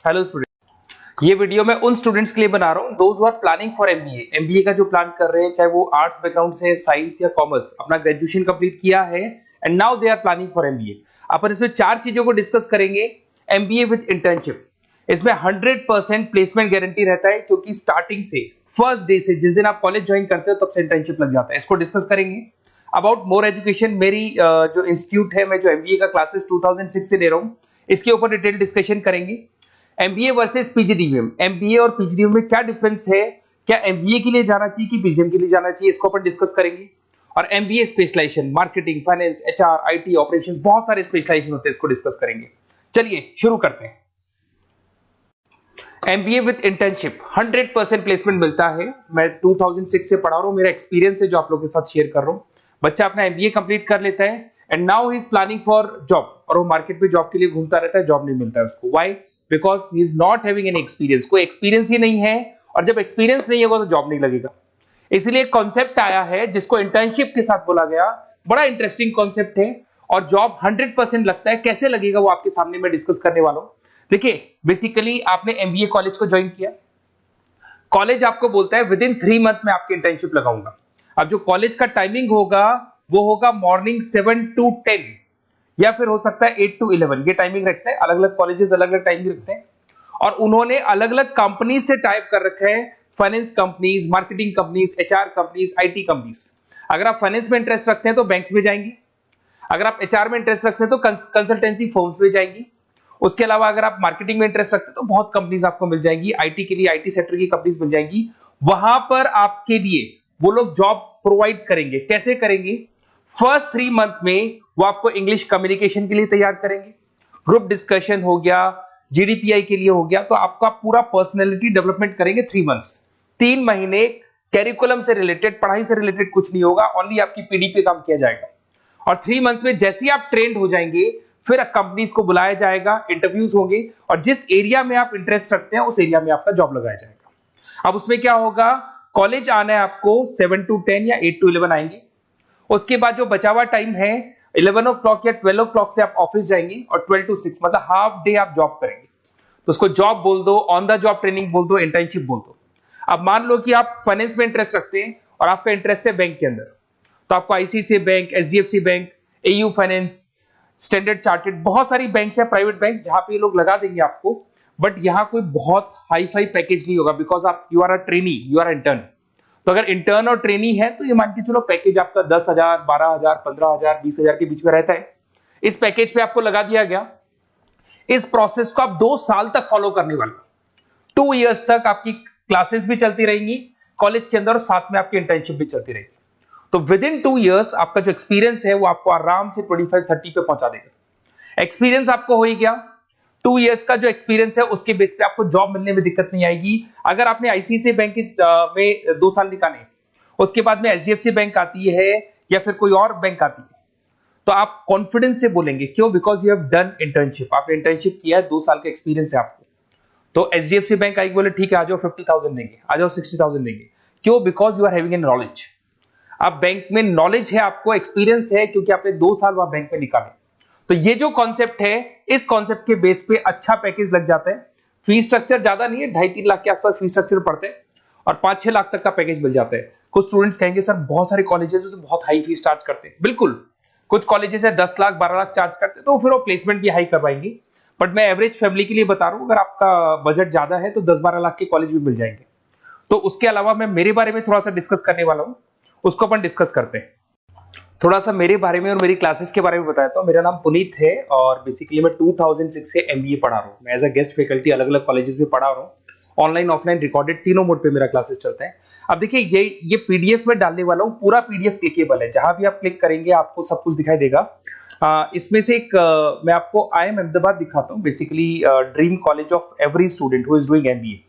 Hello student, ये video मैं उन स्टूडेंट्स के लिए बना रहा हूँ those who are planning for MBA. MBA का जो प्लान कर रहे हैं, चाहे वो आर्ट्स बैकग्राउंड से, साइंस या कॉमर्स, अपना ग्रेजुएशन कंप्लीट किया है and now they are planning for MBA. अपन इसमें 4 चीजों को डिस्कस करेंगे। एमबीए विद इंटर्नशिप, इसमें 100% प्लेसमेंट गारंटी रहता है, क्योंकि स्टार्टिंग से फर्स्ट डे से जिस दिन आप कॉलेज ज्वाइन करते हो तब से इंटर्नशिप लग जाता है। इसको डिस्कस करेंगे। अबाउट मोर एजुकेशन, मेरी जो इंस्टीट्यूट है, मैं जो एमबीए का क्लासेस 2006 से ले रहा हूँ, इसके ऊपर डिटेल डिस्कशन करेंगे। एमबीए वर्सेस पीजीडीएम, एमबीए और पीजीडीएम में क्या डिफरेंस है, क्या एमबीए के लिए जाना चाहिए कि पीजीडीएम के लिए जाना चाहिए, इसको अपन डिस्कस करेंगे। और MBA specialisation, marketing, finance, HR, IT, operations, बहुत सारे स्पेशलाइजेशन होते हैं, इसको डिस्कस करेंगे। चलिए शुरू करते हैं। एमबीए विद इंटर्नशिप 100% प्लेसमेंट मिलता है। मैं 2006 से पढ़ा रहा हूं, मेरा एक्सपीरियंस है जो आप लोगों के साथ शेयर कर रहा हूं। बच्चा अपना एमबीए कंप्लीट कर लेता है and now he is planning for job, और वो मार्केट में जॉब के लिए घूमता रहता है, जॉब नहीं मिलता है उसको। Why? Because he is not having any experience. कोई एक्सपीरियंस ही नहीं है, और जब एक्सपीरियंस नहीं होगा तो जॉब नहीं लगेगा। इसलिए एक कॉन्सेप्ट आया है जिसको इंटर्नशिप के साथ बोला गया। बड़ा इंटरेस्टिंग कॉन्सेप्ट है, और जॉब 100% लगता है। कैसे लगेगा वो आपके सामने मैं डिस्कस करने वाला हूं। देखिए, बेसिकली आपने एमबीए कॉलेज को ज्वाइन किया, कॉलेज आपको बोलता है विद इन 3 मंथ में आपकी इंटर्नशिप लगाऊंगा। अब जो कॉलेज का टाइमिंग होगा वो होगा मॉर्निंग 7 to 10, या फिर हो सकता है 8 to 11। ये टाइमिंग रखते हैं, अलग अलग कॉलेजेस अलग अलग टाइमिंग रखते हैं। और उन्होंने अलग अलग कंपनी से टाइप कर रखा है, finance companies, marketing companies, HR companies, IT companies. अगर आप फाइनेंस में इंटरेस्ट रखते हैं तो बैंक्स में जाएंगे, अगर आप एचआर में इंटरेस्ट रखते हैं तो कंसल्टेंसी फर्म्स में जाएंगी। उसके अलावा अगर आप मार्केटिंग में इंटरेस्ट रखते हैं तो बहुत कंपनीज आपको मिल जाएंगी, आईटी के लिए आईटी सेक्टर की कंपनीज मिल जाएंगी। वहां पर आपके लिए वो लोग जॉब प्रोवाइड करेंगे। कैसे करेंगे? फर्स्ट 3 मंथ में वो आपको इंग्लिश कम्युनिकेशन के लिए तैयार करेंगे, ग्रुप डिस्कशन हो गया, जीडीपीआई के लिए हो गया, तो आपका पूरा पर्सनैलिटी डेवलपमेंट करेंगे 3 मंथ्स। 3 महीने कैरिकुलम से रिलेटेड, पढ़ाई से रिलेटेड कुछ नहीं होगा, ओनली आपकी पीडी पे काम किया जाएगा। और 3 मंथ्स में जैसे ही आप ट्रेंड हो जाएंगे, फिर कंपनीज को बुलाया जाएगा, इंटरव्यूज होंगे, और जिस एरिया में आप इंटरेस्ट रखते हैं उस एरिया में आपका जॉब लगाया जाएगा। अब उसमें क्या होगा, कॉलेज आना है आपको 7 to 10 या 8 to 11 आएंगे। उसके बाद जो बचा हुआ टाइम है 11 o'clock या 12 o'clock से आप ऑफिस जाएंगे, और 12 to 6 मतलब हाफ डे आप जॉब करेंगे। तो उसको जॉब बोल दो, ऑन द जॉब ट्रेनिंग बोल दो, इंटर्नशिप बोल दो। अब मान लो कि आप फाइनेंस में इंटरेस्ट रखते हैं और आपका इंटरेस्ट है बैंक के अंदर, तो आपको ICICI bank, HDFC bank, AU finance, standard chartered, बहुत सारी बैंक्स है, प्राइवेट बैंक्स, जहां पे ये लोग लगा देंगे आपको। बट यहां कोई बहुत हाई फाई पैकेज नहीं होगा, बिकॉज आप you are a trainee, you are intern. तो अगर इंटर्न और ट्रेनी है तो ये मान के चलो पैकेज आपका 10,000, 12,000, 15,000, 20,000 के बीच में रहता है। इस पैकेज पे आपको लगा दिया गया। इस प्रोसेस को आप 2 साल तक फॉलो करने वाले। 2 इयर्स तक आपकी क्लासेस भी चलती रहेंगी कॉलेज के अंदर, और साथ में आपकी इंटर्नशिप भी चलती रहेगी। तो विद इन 2 इयर्स आपका जो एक्सपीरियंस है वो आपको आराम से 25-30 पे पहुंचा देगा। एक्सपीरियंस आपको हो ही गया। 2 इयर्स का जो एक्सपीरियंस है उसके बेस पे आपको जॉब मिलने में दिक्कत नहीं आएगी। अगर आपने आईसीआईसीआई बैंक में 2 साल निकाले, उसके बाद में एचडीएफसी बैंक आती है या फिर कोई और बैंक आती है, तो आप कॉन्फिडेंस से बोलेंगे। क्यों? Because you have done internship, आपने इंटर्नशिप किया है, 2 साल का एक्सपीरियंस है आपको। तो एचडीएफसी बैंक आएगी, बोले ठीक है आ जाओ 50,000 देंगे, आ जाओ 60,000 देंगे। क्यों? Because you are having an knowledge. आप बैंक में नॉलेज है, आपको एक्सपीरियंस है, क्योंकि आपने 2 साल वहां बैंक में निकाले। तो ये जो कॉन्सेप्ट है, इस कॉन्सेप्ट के बेस पे अच्छा पैकेज लग जाता है। फीस स्ट्रक्चर ज्यादा नहीं है, 2.5-3 लाख के आसपास फीस स्ट्रक्चर पड़ते हैं, और 5-6 लाख तक का पैकेज मिल जाता है। कुछ स्टूडेंट्स कहेंगे सर बहुत सारे कॉलेजेस तो बहुत हाई फीस चार्ज करते हैं। बिल्कुल, कुछ कॉलेजेस है 10 लाख 12 लाख चार्ज करते हैं, तो फिर वो प्लेसमेंट भी हाई करवाएंगे। बट मैं एवरेज फैमिली के लिए बता रहा हूं, अगर आपका बजट ज्यादा है तो 10-12 लाख के कॉलेज भी मिल जाएंगे। तो उसके अलावा मैं मेरे बारे में थोड़ा सा डिस्कस करने वाला हूं, उसको अपन डिस्कस करते हैं। थोड़ा सा मेरे बारे में और मेरी क्लासेस के बारे में बताता हूं। मेरा नाम पुनीत है, और बेसिकली मैं 2006 से एमबीए पढ़ा रहा हूं। मैं एज अ गेस्ट फैकल्टी अलग अलग कॉलेजेस में पढ़ा रहा हूं, ऑनलाइन ऑफलाइन रिकॉर्डेड, तीनों मोड पे मेरा क्लासेस चलता है। अब देखिए, ये पीडीएफ में डालने वाला हूं, पूरा पीडीएफ क्लिकेबल है, जहां भी आप क्लिक करेंगे आपको सब कुछ दिखाई देगा। इसमें से एक मैं आपको IIM अहमदाबाद दिखाता हूं, basically dream college of every student who is doing MBA.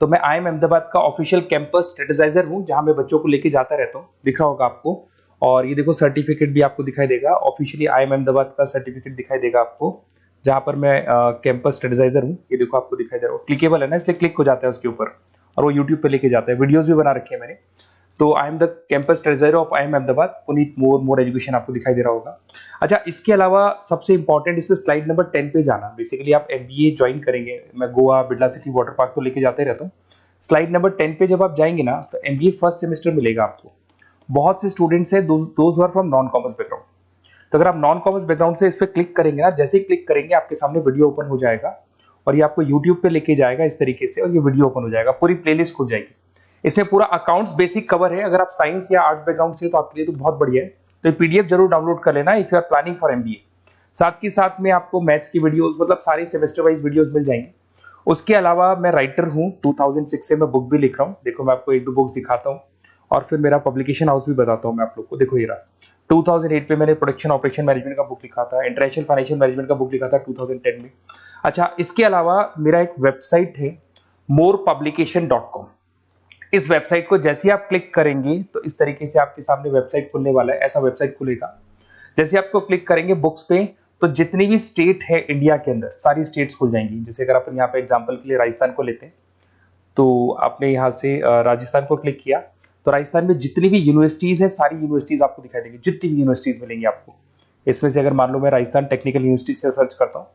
तो मैं IIM अहमदाबाद का ऑफिशियल कैंपस स्ट्रेटेजाइजर हूं, जहां मैं बच्चों को लेके जाता रहता हूं, दिख रहा होगा आपको। और ये देखो सर्टिफिकेट भी आपको दिखाई देगा, ऑफिशियली IIM अहमदाबाद का सर्टिफिकेट दिखाई देगा आपको, जहां पर मैं कैंपस स्ट्रेटेजाइजर हूं। ये देखो आपको दिखाई दे रहा है, क्लिकेबल है ना, इसलिए क्लिक हो जाता है उसके ऊपर, और वो यूट्यूब पे लेके जाता है। वीडियोस भी बना रखे हैं मैंने। तो I am the campus treasurer of IIM Ahmedabad, Puneet more education आपको दिखाई दे रहा होगा। अच्छा, इसके अलावा सबसे इंपॉर्टेंट इसमें स्लाइड नंबर 10 पे जाना। बेसिकली आप MBA ज्वाइन करेंगे, मैं Goa, Birla city, water park तो लेके जाते रहता हूँ। स्लाइड नंबर 10 पे जब आप जाएंगे ना, तो MBA फर्स्ट सेमेस्टर मिलेगा आपको। बहुत से स्टूडेंट्स हैं those are from non commerce background. तो अगर आप नॉन कॉमर्स बैकग्राउंड से इस पर क्लिक करेंगे ना, जैसे ही क्लिक करेंगे आपके सामने वीडियो ओपन हो जाएगा और ये आपको यूट्यूब पे लेके जाएगा इस तरीके से, और ये वीडियो ओपन हो जाएगा, पूरी प्लेलिस्ट खुल जाएगी। इसमें पूरा अकाउंट्स बेसिक कवर है। अगर आप साइंस या आर्ट्स बैकग्राउंड से तो आपके लिए तो बहुत बढ़िया है। तो ये PDF जरूर डाउनलोड कर लेना if you are planning for MBA। साथ के साथ में आपको मैथ्स की वीडियोस, मतलब सारे सेमेस्टर वाइज वीडियोस मिल जाएंगे। उसके अलावा मैं राइटर हूँ, 2006 से मैं बुक भी लिख रहा हूँ। देखो मैं आपको 1-2 बुक्स दिखाता हूँ और फिर मेरा पब्लिकेशन हाउस भी बताता हूँ मैं आप लोग को। देखो ये रहा, 2008 में मैंने प्रोडक्शन ऑपरेशन मैनेजमेंट का बुक लिखा था, इंटरनेशनल फाइनेंशियल मैनेजमेंट का बुक लिखा था 2010 में। अच्छा, इसके अलावा मेरा एक वेबसाइट है morepublication.com। इस वेबसाइट को जैसे ही आप क्लिक करेंगे तो इस तरीके से आपके सामने वेबसाइट खुलने वाला है। ऐसा वेबसाइट खुलेगा। जैसे आप इसको क्लिक करेंगे बुक्स पे, तो जितनी भी स्टेट है इंडिया के अंदर सारी स्टेट्स खुल जाएंगी। जैसे अगर अपन यहाँ पे एग्जांपल के लिए राजस्थान को लेते हैं, तो आपने यहाँ से राजस्थान को क्लिक किया तो राजस्थान में जितनी भी यूनिवर्सिटीज है सारी यूनिवर्सिटीज आपको दिखाई देंगी, जितनी भी यूनिवर्सिटीज मिलेंगी आपको। इसमें से अगर मान लो मैं राजस्थान टेक्निकल यूनिवर्सिटी से सर्च करता हूँ,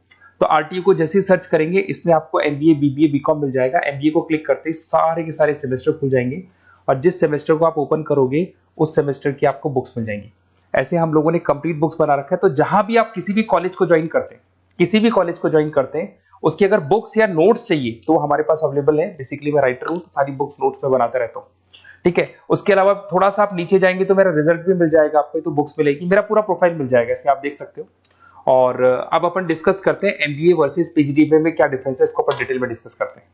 तो RTU को जैसे ही सर्च करेंगे इसमें आपको MBA, BBA, BCom मिल जाएगा। MBA को क्लिक करते ही सारे के सारे सेमेस्टर खुल जाएंगे और जिस सेमेस्टर को आप ओपन करोगे उस सेमेस्टर की आपको बुक्स मिल जाएंगी। ऐसे हम लोगों ने कंप्लीट बुक्स बना रखा है। तो जहां भी आप किसी भी कॉलेज को ज्वाइन करते हैं, किसी भी कॉलेज को ज्वाइन करते हैं, उसकी अगर बुक्स या नोट्स चाहिए तो हमारे पास अवेलेबल है। बेसिकली मैं राइटर हूँ तो सारी बुक्स नोट्स में बनाता रहता हूँ, ठीक है। उसके अलावा थोड़ा सा आप नीचे जाएंगे तो मेरा रिजल्ट भी मिल जाएगा आपको, तो बुक्स मिलेगी, मेरा पूरा प्रोफाइल मिल जाएगा, इसमें आप देख सकते हो। और अब अपन डिस्कस करते हैं MBA वर्सेस PGDBA में क्या डिफरेंस है, इसको अपन डिटेल में डिस्कस करते हैं।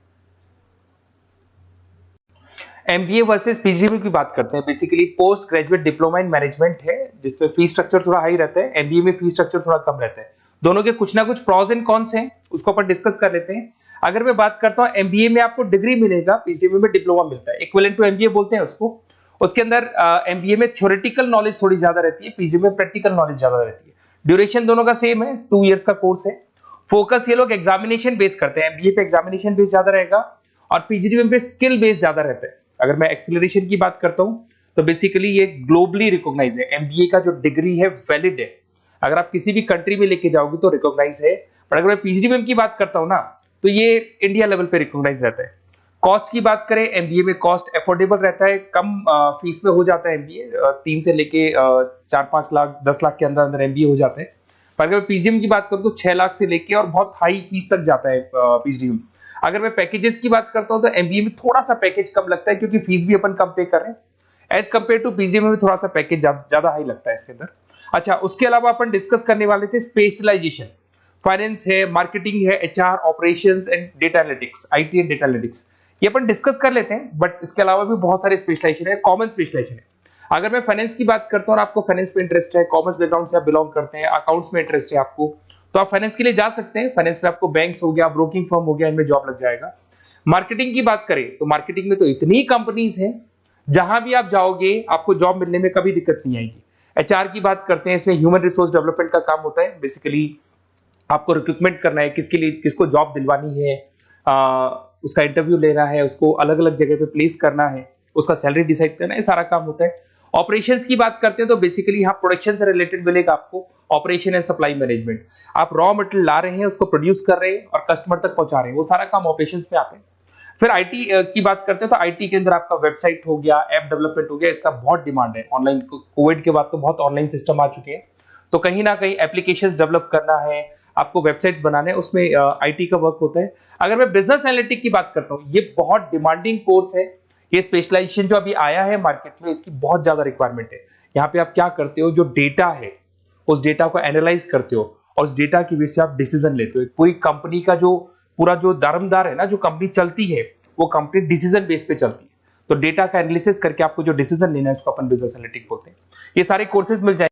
MBA वर्सेस PGDBA की बात करते हैं। Basically post graduate diploma in management है, जिसमें फी स्ट्रक्चर थोड़ा हाई रहता है। MBA में फी स्ट्रक्चर थोड़ा कम रहता है। दोनों के कुछ ना कुछ प्रॉज एंड कॉन्स हैं, उसको अपन डिस्कस कर लेते हैं। अगर मैं बात करता हूं MBA में आपको डिग्री मिलेगा, PGDBA में डिप्लोमा मिलता है, इक्विवेलेंट टू MBA बोलते हैं उसको। उसके अंदर MBA में थ्योरेटिकल नॉलेज थोड़ी ज्यादा रहती है, PGDBA में प्रैक्टिकल नॉलेज ज्यादा रहती है। ड्यूरेशन दोनों का सेम है, 2 इयर्स का कोर्स है। फोकस ये लोग एग्जामिनेशन बेस करते हैं, MBA पे एग्जामिनेशन बेस ज्यादा रहेगा और PGDBA पे स्किल बेस ज्यादा रहता है। अगर मैं एक्सीलरेशन की बात करता हूं तो बेसिकली ये ग्लोबली रिकॉग्नाइज है। MBA का जो डिग्री है वैलिड है, अगर आप किसी भी कंट्री में लेके जाओगे तो रिकॉग्नाइज है। पर अगर मैं PGDBA की बात करता हूं ना, तो ये इंडिया लेवल पे रिकॉग्नाइज रहता है। कॉस्ट की बात करें, MBA में कॉस्ट अफोर्डेबल रहता है, कम फीस में हो जाता है MBA, 3 से लेके 4-5 लाख 10 लाख के अंदर अंदर MBA हो जाते हैं। पर अगर PGDBA की बात करूं तो 6 लाख से लेके और बहुत हाई फीस तक जाता है PGDBA। अगर मैं पैकेजेस की बात करता हूं तो MBA में थोड़ा सा पैकेज कम लगता है, क्योंकि फीस भी अपन कम पे कर रहे हैं। एज कंपेयर टू PGDBA में थोड़ा सा पैकेज ज्यादा हाई लगता है इसके अंदर। अच्छा, उसके अलावा अपन डिस्कस करने वाले थे स्पेशलाइजेशन। फाइनेंस है, मार्केटिंग है, HR, operations and data analytics, IT and data analytics, ये अपन डिस्कस कर लेते हैं। बट इसके अलावा भी बहुत सारे स्पेशलाइजेशन है, कॉमन स्पेशलाइजेशन है। अगर मैं फाइनेंस की बात करता हूं और आपको फाइनेंस में इंटरेस्ट है, कॉमर्स बैकग्राउंड से आप बिलोंग करते हैं, अकाउंट्स में इंटरेस्ट है आपको, तो आप फाइनेंस के लिए जा सकते हैं। फाइनेंस में आपको बैंक्स हो गया, ब्रोकिंग फर्म हो गया, इनमें जॉब लग जाएगा। मार्केटिंग की बात करें तो मार्केटिंग में तो इतनी कंपनीज हैं, जहां भी आप जाओगे आपको जॉब मिलने में कभी दिक्कत नहीं आएगी। HR की बात करते हैं, इसमें ह्यूमन रिसोर्स डेवलपमेंट का काम होता है। बेसिकली आपको रिक्रूटमेंट करना है, किसके लिए किसको जॉब दिलवानी है, उसका इंटरव्यू लेना है, उसको अलग अलग जगह पे प्लेस करना है, उसका सैलरी डिसाइड करना है, सारा काम होता है। ऑपरेशंस की बात करते हैं तो बेसिकली यहाँ प्रोडक्शन से रिलेटेड मिलेगा आपको, ऑपरेशन एंड सप्लाई मैनेजमेंट। आप रॉ मटेरियल ला रहे हैं, उसको प्रोड्यूस कर रहे हैं और कस्टमर तक पहुंचा रहे हैं, वो सारा काम ऑपरेशंस में आते हैं। फिर IT की बात करते हैं तो IT के अंदर आपका वेबसाइट हो गया, ऐप डेवलपमेंट हो गया, इसका बहुत डिमांड है। ऑनलाइन कोविड के बाद तो बहुत ऑनलाइन सिस्टम आ चुके हैं, तो कहीं ना कहीं एप्लीकेशंस डेवलप करना है, आपको वेबसाइट्स बनाने हैं, उसमें IT का वर्क होता है। अगर मैं बिजनेस एनालिटिक की बात करता हूँ, ये बहुत डिमांडिंग कोर्स है। ये स्पेशलाइजेशन जो अभी आया है मार्केट में, इसकी बहुत ज्यादा रिक्वायरमेंट है। यहाँ पे आप क्या करते हो, जो डेटा है उस डेटा को एनालाइज करते हो और उस डेटा की बेस से आप डिसीजन लेते हो। पूरी कंपनी का जो पूरा जो दारोमदार है ना, जो कंपनी चलती है, वो कंपनी डिसीजन बेस पे चलती है। तो डेटा का एनालिसिस करके आपको जो डिसीजन लेना है उसको अपन बिजनेस एनालिटिक बोलते हैं। ये सारे कोर्सेज मिल जाएंगे।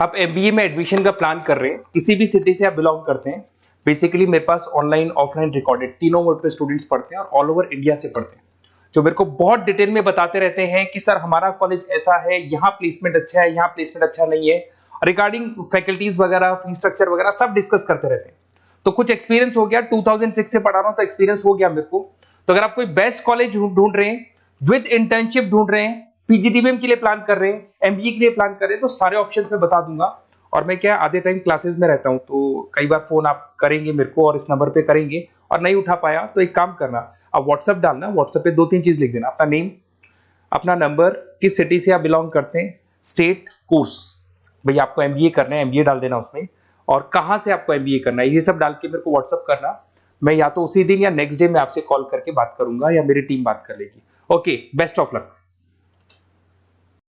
आप MBA में एडमिशन का प्लान कर रहे हैं, किसी भी सिटी से आप बिलोंग करते हैं, बेसिकली मेरे पास ऑनलाइन ऑफलाइन रिकॉर्डेड तीनों मोड पे स्टूडेंट्स पढ़ते हैं और ऑल ओवर इंडिया से पढ़ते हैं, जो मेरे को बहुत डिटेल में बताते रहते हैं कि सर हमारा कॉलेज ऐसा है, यहाँ प्लेसमेंट अच्छा है, यहाँ प्लेसमेंट अच्छा नहीं है, रिगार्डिंग फैकल्टीज वगैरह, फी स्ट्रक्चर वगैरह सब डिस्कस करते रहते हैं। तो कुछ एक्सपीरियंस हो गया, 2006 से पढ़ा रहा हूं तो एक्सपीरियंस हो गया मेरे को। तो अगर आप कोई बेस्ट कॉलेज ढूंढ रहे हैं, विद इंटर्नशिप ढूंढ रहे हैं, पीजीटीबीएम के लिए प्लान कर रहे हैं, एमबीए के लिए प्लान कर रहे हैं, तो सारे ऑप्शंस मैं बता दूंगा। और मैं क्या आधे टाइम क्लासेस में रहता हूं, तो कई बार फोन आप करेंगे मेरे को और इस नंबर पे करेंगे और नहीं उठा पाया तो एक काम करना, आप व्हाट्सएप डालना, व्हाट्सएप पे 2-3 चीज लिख देना, अपना नेम, अपना नंबर, किस सिटी से आप बिलोंग करते हैं, स्टेट, कोर्स, भाई आपको एमबीए करना है एमबीए डाल देना उसमें, और कहां से आपको एमबीए करना है, ये सब डाल के मेरे को व्हाट्सएप करना। मैं या तो उसी दिन या नेक्स्ट डे में आपसे कॉल करके बात करूंगा या मेरी टीम बात कर लेगी। Okay, best of luck.